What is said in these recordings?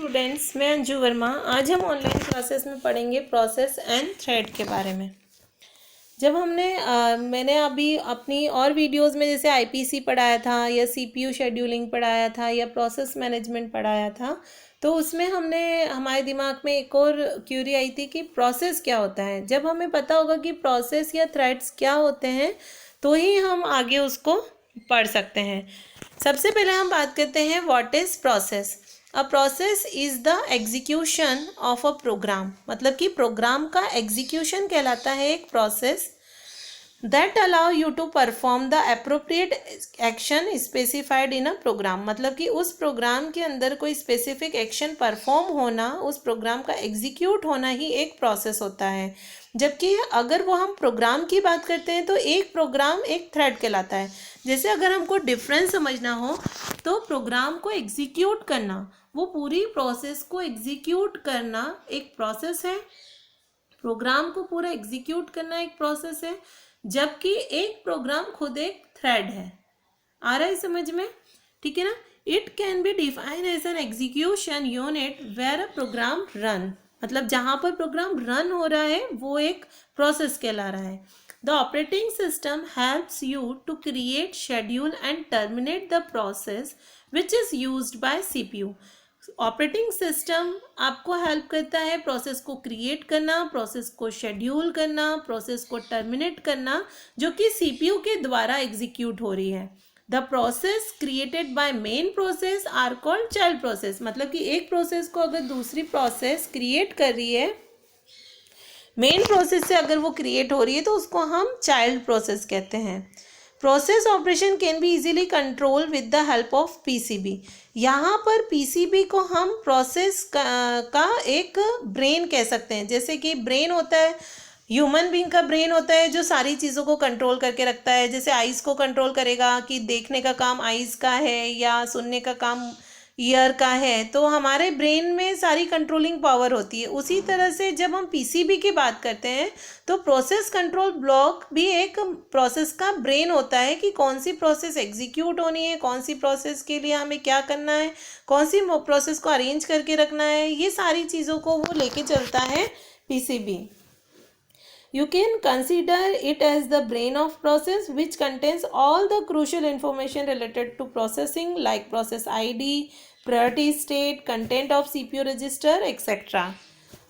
Students, मैं अंजू वर्मा। आज हम ऑनलाइन क्लासेस में पढ़ेंगे प्रोसेस एंड थ्रेड के बारे में। जब मैंने अभी अपनी और वीडियोस में जैसे आईपीसी पढ़ाया था या सीपीयू शेड्यूलिंग पढ़ाया था या प्रोसेस मैनेजमेंट पढ़ाया था, तो उसमें हमारे दिमाग में एक और क्यूरी आई थी कि प्रोसेस क्या होता है। जब हमें पता होगा कि प्रोसेस या थ्रेड्स क्या होते हैं तो ही हम आगे उसको पढ़ सकते हैं। सबसे पहले हम बात करते हैं what is process. A process is the execution of a program, मतलब कि प्रोग्राम का एग्जीक्यूशन कहलाता है एक प्रोसेस। That allow you to perform the appropriate action specified in a program, मतलब कि उस प्रोग्राम के अंदर कोई स्पेसिफिक एक्शन परफॉर्म होना, उस प्रोग्राम का एग्जीक्यूट होना ही एक प्रोसेस होता है। जबकि अगर वो हम प्रोग्राम की बात करते हैं तो एक प्रोग्राम एक थ्रेड कहलाता है। जैसे अगर हमको डिफरेंस समझना हो तो प्रोग्राम को एग्जीक्यूट करना, वो पूरी प्रोसेस को एग्जीक्यूट करना एक प्रोसेस है। प्रोग्राम को पूरा एग्जीक्यूट करना एक प्रोसेस है, जबकि एक प्रोग्राम खुद एक थ्रेड है। आ रहा है समझ में? ठीक है ना। It can be defined as an execution unit where a program run, मतलब जहां पर प्रोग्राम रन हो रहा है वो एक प्रोसेस कहला रहा है। The operating system helps you to create, schedule and terminate the process which is used by CPU. Operating system आपको हेल्प करता है प्रोसेस को क्रिएट करना, प्रोसेस को शेड्यूल करना, प्रोसेस को टर्मिनेट करना, जो कि सीपीयू के द्वारा एग्जीक्यूट हो रही है। The process created by main process are called child process, मतलब कि एक प्रोसेस को अगर दूसरी प्रोसेस क्रिएट कर रही है, मेन प्रोसेस से अगर वो क्रिएट हो रही है तो उसको हम चाइल्ड प्रोसेस कहते हैं। Process operation can be easily control with the help of PCB. यहाँ पर पीसीबी को हम प्रोसेस का एक ब्रेन कह सकते हैं। जैसे कि ब्रेन होता है, ह्यूमन बीइंग का ब्रेन होता है जो सारी चीज़ों को कंट्रोल करके रखता है। जैसे आइज़ को कंट्रोल करेगा कि देखने का काम आइज़ का है या सुनने का काम ईयर का है, तो हमारे ब्रेन में सारी कंट्रोलिंग पावर होती है। उसी तरह से जब हम पीसीबी की बात करते हैं तो प्रोसेस कंट्रोल ब्लॉक भी एक प्रोसेस का ब्रेन होता है कि कौन सी प्रोसेस एग्जीक्यूट होनी है, कौन सी प्रोसेस के लिए हमें क्या करना है, कौन सी प्रोसेस को अरेंज करके रखना है, ये सारी चीज़ों को वो लेके चलता है PCB. You can consider it as the brain of process which contains all the crucial information related to processing like process ID, priority state, content of CPU register, etc.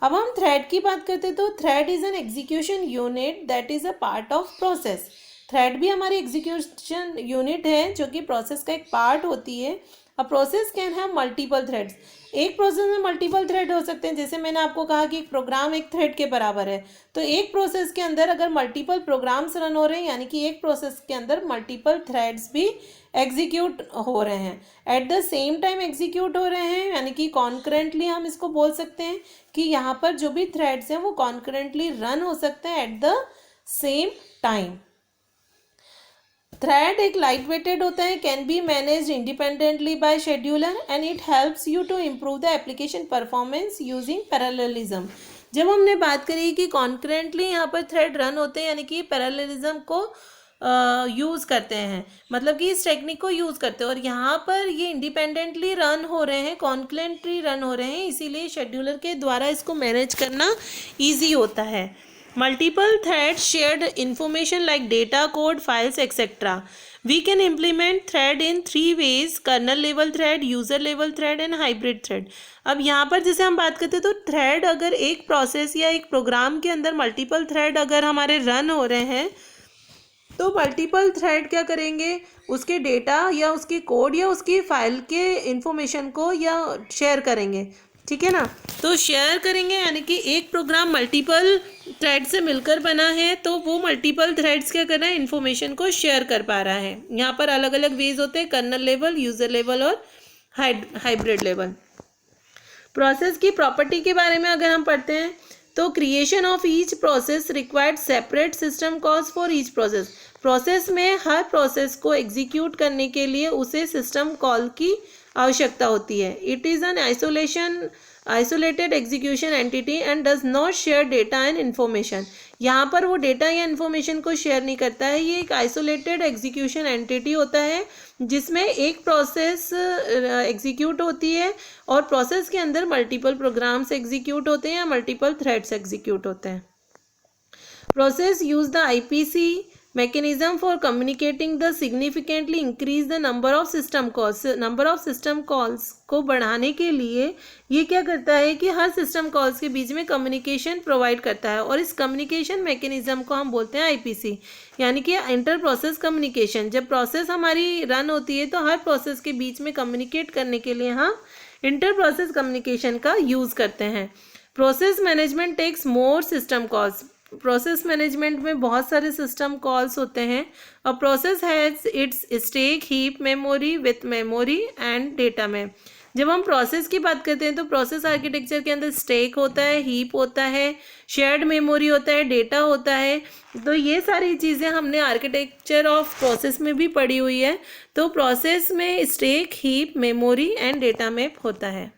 अब हम थ्रेड की बात करते हैं तो thread is an execution unit that is a part of process. Thread भी हमारी execution unit है जो कि प्रोसेस का एक पार्ट होती है। A process can have multiple threads. एक प्रोसेस में मल्टीपल थ्रेड हो सकते हैं। जैसे मैंने आपको कहा कि एक प्रोग्राम एक थ्रेड के बराबर है, तो एक प्रोसेस के अंदर अगर मल्टीपल प्रोग्राम्स रन हो रहे हैं, यानी कि एक प्रोसेस के अंदर मल्टीपल थ्रेड्स भी एग्जीक्यूट हो रहे हैं, at the same time execute हो रहे हैं, यानी कि कॉन्करेंटली हम इसको बोल सकते हैं कि यहाँ पर जो भी थ्रेड्स हैं वो कॉन्करेंटली रन हो सकते हैं at the same time. Thread एक लाइट वेटेड होता है, can be manage independently by scheduler and it helps you to improve the application performance using parallelism. जब हमने बात करी कि कॉन्करेंटली यहाँ पर थ्रेड रन होते हैं, यानी कि पैरेललिज्म को यूज़ करते हैं, मतलब कि इस टेक्निक को यूज़ करते हैं, और यहाँ पर ये इंडिपेंडेंटली रन हो रहे हैं, कॉन्करेंटली रन हो रहे हैं, इसीलिए शेड्यूलर के द्वारा इसको मैनेज करना ईजी होता है। Multiple threads shared information like data, code, files, etc. We can implement thread in 3 ways: kernel level thread, user level thread and hybrid thread. अब यहाँ पर जैसे हम बात करते हैं तो थ्रेड अगर एक प्रोसेस या एक प्रोग्राम के अंदर मल्टीपल थ्रेड अगर हमारे रन हो रहे हैं तो मल्टीपल थ्रेड क्या करेंगे, उसके डेटा या उसकी कोड या उसकी फाइल के इंफॉर्मेशन को या शेयर करेंगे। ठीक है ना, तो शेयर करेंगे, यानी कि एक प्रोग्राम मल्टीपल थ्रेड से मिलकर बना है तो वो मल्टीपल थ्रेड्स क्या कर रहा है, इन्फॉर्मेशन को शेयर कर पा रहा है। यहाँ पर अलग अलग वेज होते हैं, कर्नल लेवल, यूजर लेवल और हाइब्रिड लेवल। प्रोसेस की प्रॉपर्टी के बारे में अगर हम पढ़ते हैं तो creation of each process required separate system calls for each process. Process में हर प्रोसेस को एग्जीक्यूट करने के लिए उसे सिस्टम कॉल की आवश्यकता होती है। It is an isolated execution entity and does not share data and information. यहाँ पर वो डेटा या इन्फॉर्मेशन को शेयर नहीं करता है। ये एक आइसोलेटेड एग्जीक्यूशन एंटिटी होता है जिसमें एक प्रोसेस एग्जीक्यूट होती है और प्रोसेस के अंदर मल्टीपल प्रोग्राम्स एग्जीक्यूट होते हैं या मल्टीपल थ्रेड्स एग्जीक्यूट होते हैं। Process use the IPC mechanism for communicating the significantly increase the number of system calls। Number of system calls को बढ़ाने के लिए ये क्या करता है कि हर सिस्टम कॉल्स के बीच में कम्युनिकेशन प्रोवाइड करता है और इस कम्युनिकेशन मैकेनिज्म को हम बोलते हैं आईपीसी, यानी कि इंटर प्रोसेस कम्युनिकेशन। जब प्रोसेस हमारी रन होती है तो हर प्रोसेस के बीच में कम्युनिकेट करने के लिए हम इंटर प्रोसेस कम्युनिकेशन का यूज़ करते हैं। Process management takes more system calls. Process management में बहुत सारे सिस्टम कॉल्स होते हैं और process has its stack heap memory with memory and data में। जब हम प्रोसेस की बात करते हैं तो प्रोसेस आर्किटेक्चर के अंदर स्टैक होता है, हीप होता है, शेयर्ड मेमोरी होता है, डेटा होता है। तो ये सारी चीज़ें हमने आर्किटेक्चर ऑफ प्रोसेस में भी पढ़ी हुई है। तो प्रोसेस में stack, heap, memory and data में होता है।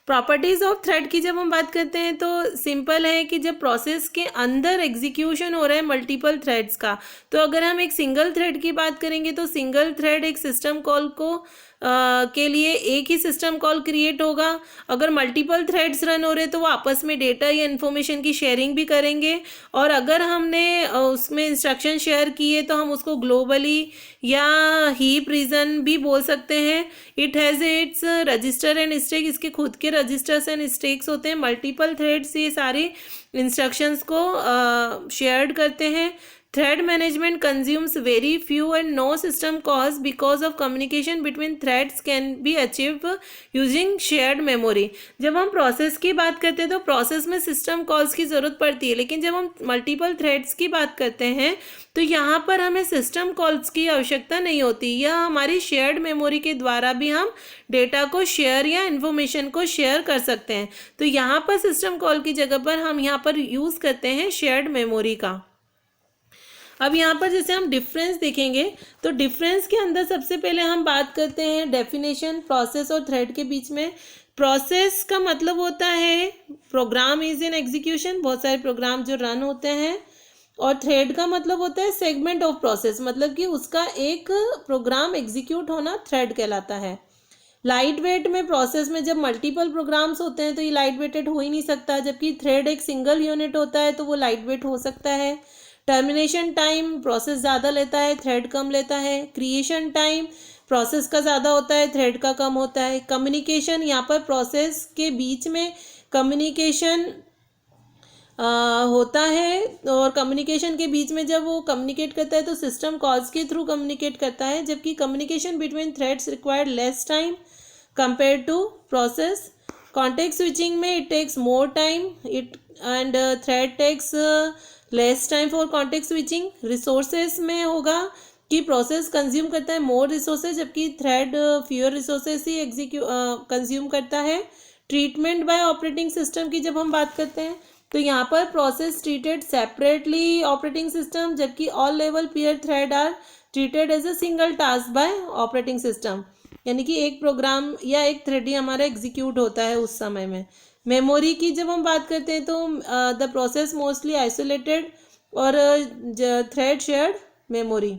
प्रॉपर्टीज़ ऑफ थ्रेड की जब हम बात करते हैं तो सिंपल है कि जब प्रोसेस के अंदर एग्जीक्यूशन हो रहा है मल्टीपल थ्रेड्स का, तो अगर हम एक सिंगल थ्रेड की बात करेंगे तो सिंगल थ्रेड एक सिस्टम कॉल को के लिए एक ही सिस्टम कॉल क्रिएट होगा। अगर मल्टीपल थ्रेड्स रन हो रहे तो वो आपस में डेटा या इन्फॉर्मेशन की शेयरिंग भी करेंगे और अगर हमने उसमें इंस्ट्रक्शन शेयर किए तो हम उसको ग्लोबली या हीप रीजन भी बोल सकते हैं। It has its register and stack, इसके खुद के रजिस्टर्स एंड स्टैक्स होते हैं। मल्टीपल थ्रेड्स ये सारे इंस्ट्रक्शंस को शेयर्ड करते हैं। Thread management consumes very few and no system calls because of communication between threads can be achieved using shared memory। जब हम प्रोसेस की बात करते हैं तो प्रोसेस में सिस्टम कॉल्स की ज़रूरत पड़ती है, लेकिन जब हम मल्टीपल थ्रेड्स की बात करते हैं तो यहाँ पर हमें सिस्टम कॉल्स की आवश्यकता नहीं होती। यह हमारी शेयर्ड मेमोरी के द्वारा भी हम डेटा को शेयर या इन्फॉर्मेशन को शेयर कर सकते हैं। तो यहाँ पर सिस्टम कॉल की जगह पर हम यहाँ पर यूज़ करते हैं शेयर्ड मेमोरी का। अब यहाँ पर जैसे हम डिफरेंस देखेंगे तो डिफरेंस के अंदर सबसे पहले हम बात करते हैं डेफिनेशन प्रोसेस और थ्रेड के बीच में। प्रोसेस का मतलब होता है प्रोग्राम इज इन एग्जीक्यूशन, बहुत सारे प्रोग्राम जो रन होते हैं, और थ्रेड का मतलब होता है सेगमेंट ऑफ प्रोसेस, मतलब कि उसका एक प्रोग्राम एग्जीक्यूट होना थ्रेड कहलाता है। लाइट वेट में प्रोसेस में जब मल्टीपल प्रोग्राम्स होते हैं तो ये लाइट वेटेड हो ही नहीं सकता, जबकि थ्रेड एक सिंगल यूनिट होता है तो वो लाइट वेट हो सकता है। टर्मिनेशन टाइम प्रोसेस ज़्यादा लेता है, थ्रेड कम लेता है। क्रिएशन टाइम प्रोसेस का ज़्यादा होता है, थ्रेड का कम होता है। कम्युनिकेशन, यहाँ पर प्रोसेस के बीच में कम्युनिकेशन होता है और कम्युनिकेशन के बीच में जब वो कम्युनिकेट करता है तो सिस्टम कॉल्स के थ्रू कम्युनिकेट करता है, जबकि communication between threads required less time compare to process. Context switching में it takes more time and thread takes less time for context switching. Resources में होगा कि प्रोसेस कंज्यूम करता है मोर रिसोर्सेज, जबकि थ्रेड फ्यूअर रिसोर्सेज ही consume करता है। ट्रीटमेंट बाय ऑपरेटिंग सिस्टम की जब हम बात करते हैं तो यहाँ पर process treated separately operating system, जबकि all level peer thread are treated as a single task by operating system, यानी कि एक प्रोग्राम या एक थ्रेड ही हमारा एग्जीक्यूट होता है उस समय में। मेमोरी की जब हम बात करते हैं तो द प्रोसेस मोस्टली आइसोलेटेड और थ्रेड शेयर्ड मेमोरी।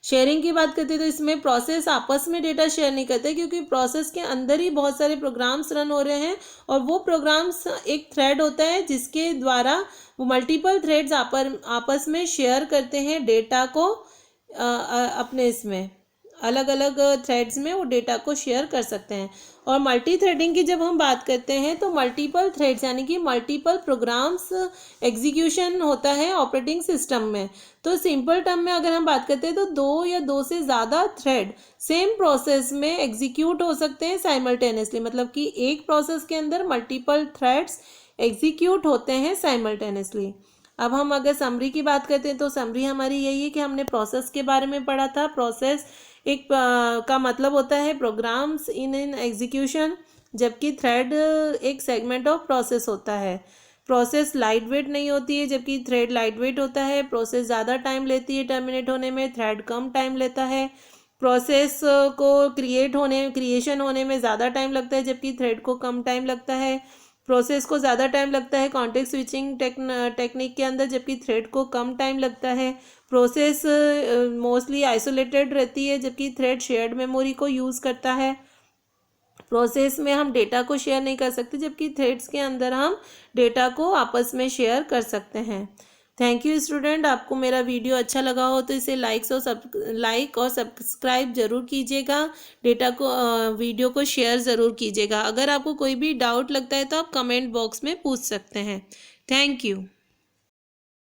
शेयरिंग की बात करते हैं तो इसमें प्रोसेस आपस में डेटा शेयर नहीं करते, क्योंकि प्रोसेस के अंदर ही बहुत सारे प्रोग्राम्स रन हो रहे हैं और वो प्रोग्राम्स एक थ्रेड होता है जिसके द्वारा वो मल्टीपल थ्रेड्स आपस में शेयर करते हैं डेटा को। अपने इसमें अलग अलग थ्रेड्स में वो डेटा को शेयर कर सकते हैं। और मल्टी थ्रेडिंग की जब हम बात करते हैं तो मल्टीपल थ्रेड्स यानी कि मल्टीपल प्रोग्राम्स एग्जीक्यूशन होता है ऑपरेटिंग सिस्टम में। तो सिंपल टर्म में अगर हम बात करते हैं तो दो या दो से ज़्यादा थ्रेड सेम प्रोसेस में एग्जीक्यूट हो सकते हैं साइमल्टेनियसली, मतलब कि एक प्रोसेस के अंदर मल्टीपल थ्रेड्स एग्जीक्यूट होते हैं साइमल्टेनियसली। अब हम अगर समरी की बात करते हैं तो समरी हमारी यही है कि हमने प्रोसेस के बारे में पढ़ा था। प्रोसेस एक का मतलब होता है प्रोग्राम्स इन एग्जीक्यूशन, जबकि थ्रेड एक सेगमेंट ऑफ प्रोसेस होता है। प्रोसेस लाइट वेट नहीं होती है, जबकि थ्रेड लाइट वेट होता है। प्रोसेस ज़्यादा टाइम लेती है टर्मिनेट होने में, थ्रेड कम टाइम लेता है। प्रोसेस को क्रिएशन होने में ज़्यादा टाइम लगता है, जबकि थ्रेड को कम टाइम लगता है। प्रोसेस को ज़्यादा टाइम लगता है कॉन्टेक्स्ट स्विचिंग टेक्निक के अंदर, जबकि थ्रेड को कम टाइम लगता है। प्रोसेस मोस्टली आइसोलेटेड रहती है, जबकि थ्रेड शेयर्ड मेमोरी को यूज़ करता है। प्रोसेस में हम डेटा को शेयर नहीं कर सकते, जबकि थ्रेड्स के अंदर हम डेटा को आपस में शेयर कर सकते हैं। Thank you student. आपको मेरा वीडियो अच्छा लगा हो तो इसे लाइक और सब्सक्राइब ज़रूर कीजिएगा। वीडियो को शेयर ज़रूर कीजिएगा। अगर आपको कोई भी डाउट लगता है तो आप कमेंट बॉक्स में पूछ सकते हैं। Thank you.